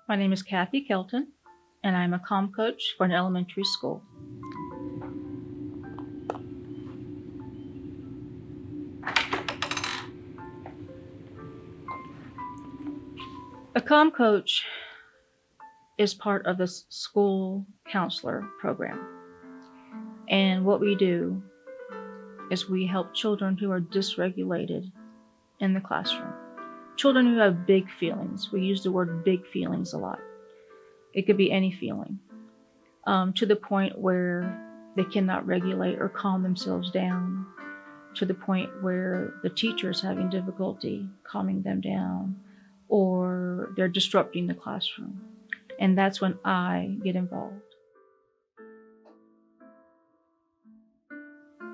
My name is Kathy Kelton, and I'm a comm coach for an elementary school. A comm coach is part of the school counselor program. And what we do is we help children who are dysregulated in the classroom. Children who have big feelings. We use the word big feelings a lot. It could be any feeling, to the point where they cannot regulate or calm themselves down, to the point where the teacher is having difficulty calming them down, or they're disrupting the classroom. And that's when I get involved.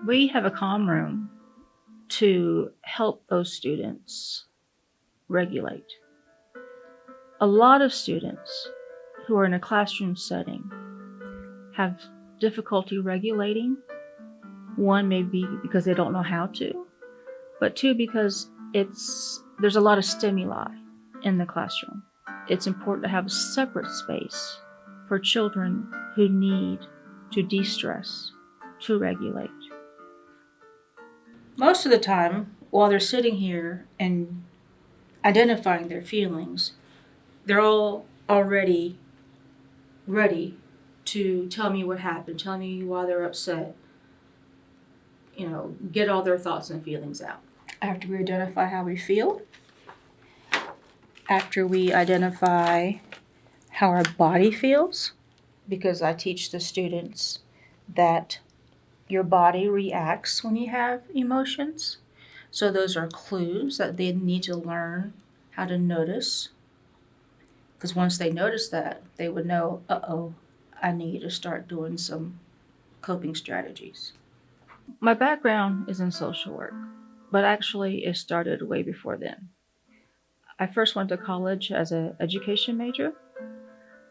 We have a calm room to help those students regulate. A lot of students who are in a classroom setting have difficulty regulating. One, maybe because they don't know how to, but two, because there's a lot of stimuli in the classroom. It's important to have a separate space for children who need to de-stress, to regulate. Most of the time, while they're sitting here and identifying their feelings, they're all already ready to tell me what happened, tell me why they're upset, get all their thoughts and feelings out. After we identify how we feel, after we identify how our body feels, because I teach the students that your body reacts when you have emotions. So those are clues that they need to learn how to notice. Because once they notice that, they would know, I need to start doing some coping strategies. My background is in social work, but actually it started way before then. I first went to college as an education major,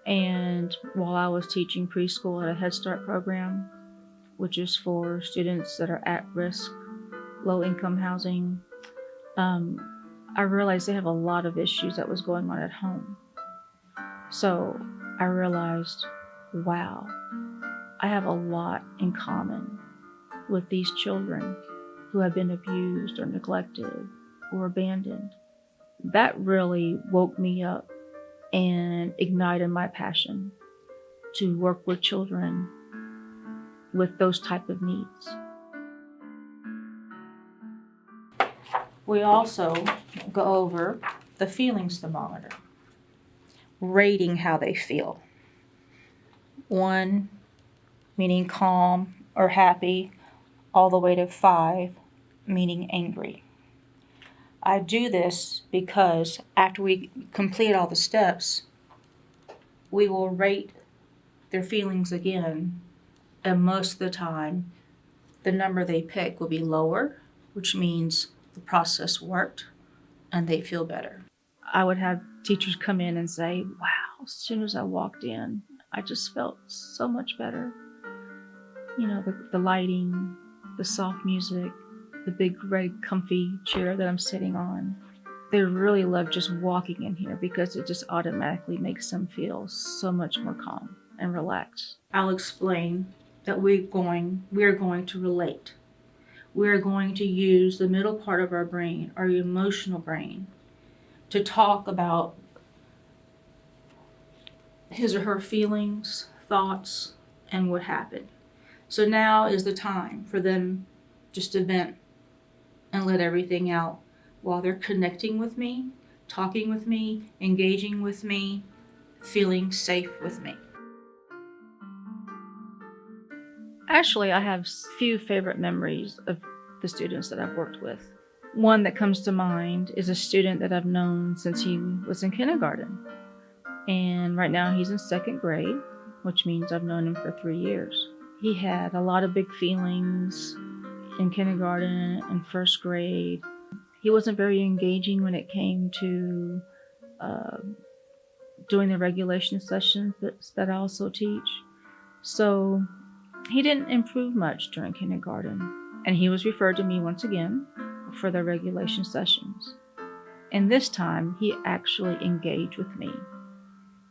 and while I was teaching preschool at a Head Start program, which is for students that are at risk, low income housing, I realized they have a lot of issues that was going on at home. So I realized, wow, I have a lot in common with these children who have been abused or neglected or abandoned. That really woke me up and ignited my passion to work with children with those type of needs. We also go over the feelings thermometer, rating how they feel. 1 meaning calm or happy, all the way to 5 meaning angry. I do this because after we complete all the steps, we will rate their feelings again, and most of the time, the number they pick will be lower, which means the process worked and they feel better. I would have teachers come in and say, wow, as soon as I walked in, I just felt so much better. The lighting, the soft music, the big red comfy chair that I'm sitting on. They really love just walking in here because it just automatically makes them feel so much more calm and relaxed. I'll explain that we are going to relate. We're going to use the middle part of our brain, our emotional brain, to talk about his or her feelings, thoughts, and what happened. So now is the time for them just to vent and let everything out while they're connecting with me, talking with me, engaging with me, feeling safe with me. Actually, I have few favorite memories of the students that I've worked with. One that comes to mind is a student that I've known since he was in kindergarten. And right now he's in 2nd grade, which means I've known him for 3 years. He had a lot of big feelings in kindergarten and 1st grade. He wasn't very engaging when it came to doing the regulation sessions that I also teach. So he didn't improve much during kindergarten, and he was referred to me once again for the regulation sessions. And this time he actually engaged with me.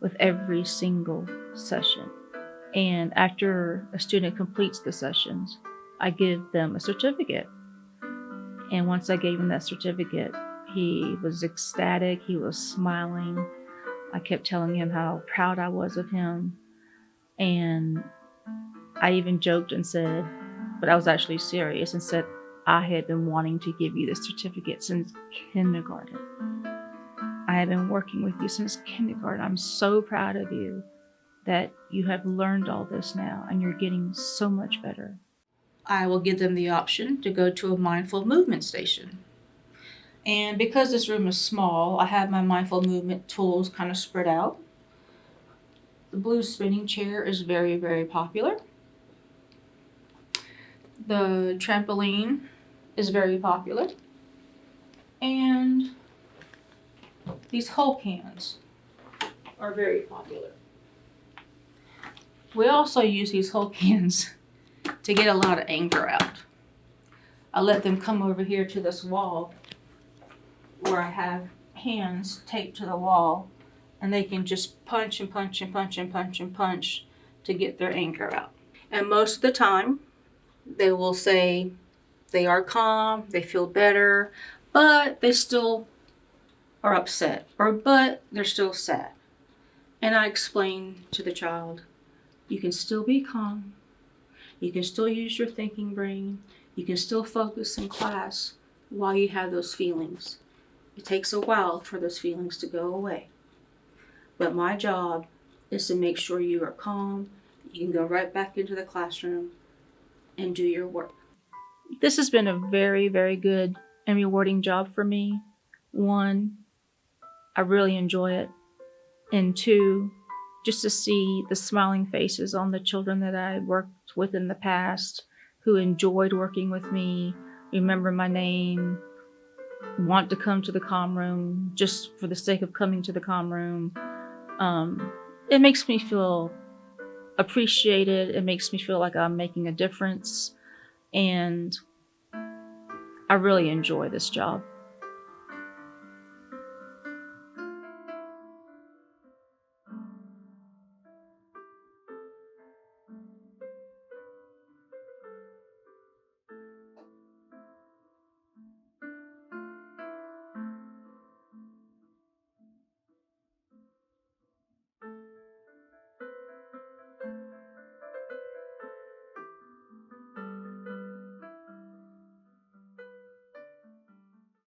with every single session. And after a student completes the sessions, I give them a certificate. And once I gave him that certificate, he was ecstatic. He was smiling. I kept telling him how proud I was of him. And I even joked and said, but I was actually serious and said, I had been wanting to give you this certificate since kindergarten. I have been working with you since kindergarten. I'm so proud of you that you have learned all this now and you're getting so much better. I will give them the option to go to a mindful movement station. And because this room is small, I have my mindful movement tools kind of spread out. The blue spinning chair is very, very popular. The trampoline is very popular. And these Hulk hands are very popular. We also use these Hulk hands to get a lot of anger out. I let them come over here to this wall where I have hands taped to the wall, and they can just punch and punch and punch and punch and punch to get their anger out. And most of the time, they will say they are calm, they feel better, but they still are upset, but they're still sad. And I explain to the child, you can still be calm, you can still use your thinking brain, you can still focus in class while you have those feelings. It takes a while for those feelings to go away. But my job is to make sure you are calm, you can go right back into the classroom and do your work. This has been a very, very good and rewarding job for me. One, I really enjoy it. And two, just to see the smiling faces on the children that I worked with in the past who enjoyed working with me, remember my name, want to come to the comm room just for the sake of coming to the comm room. It makes me feel appreciated. It makes me feel like I'm making a difference. And I really enjoy this job.